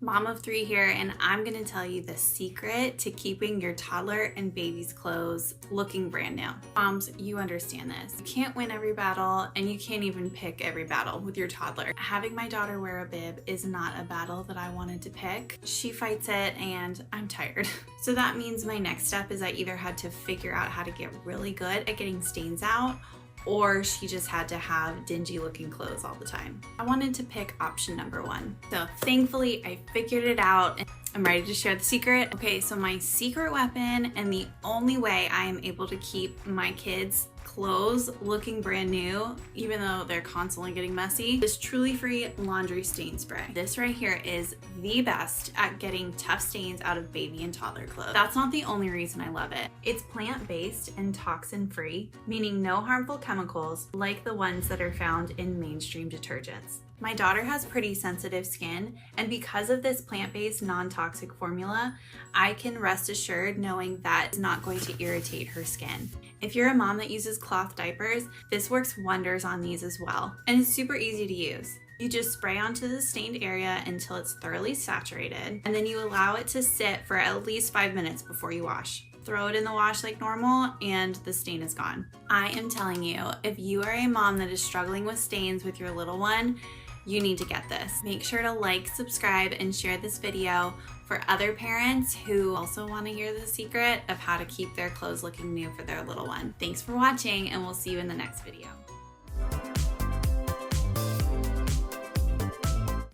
Mom of 3 here, and I'm gonna tell you the secret to keeping your toddler and baby's clothes looking brand new. Moms, you understand this. You can't win every battle, and you can't even pick every battle with your toddler. Having my daughter wear a bib is not a battle that I wanted to pick. She fights it, and I'm tired. So that means my next step is I either had to figure out how to get really good at getting stains out, or she just had to have dingy looking clothes all the time. I wanted to pick option number 1. So thankfully I figured it out and I'm ready to share the secret. Okay, so my secret weapon and the only way I am able to keep my kids' clothes looking brand new, even though they're constantly getting messy, is Truly Free laundry stain spray. This right here is the best at getting tough stains out of baby and toddler clothes. That's not the only reason I love it. It's plant-based and toxin-free, meaning no harmful chemicals like the ones that are found in mainstream detergents. My daughter has pretty sensitive skin, and because of this plant-based non-toxic formula, I can rest assured knowing that it's not going to irritate her skin. If you're a mom that uses cloth diapers, this works wonders on these as well, and it's super easy to use. You just spray onto the stained area until it's thoroughly saturated, and then you allow it to sit for at least 5 minutes before you wash. Throw it in the wash like normal and the stain is gone. I am telling you, if you are a mom that is struggling with stains with your little one, you need to get this. Make sure to like, subscribe, and share this video for other parents who also want to hear the secret of how to keep their clothes looking new for their little one. Thanks for watching, and we'll see you in the next video.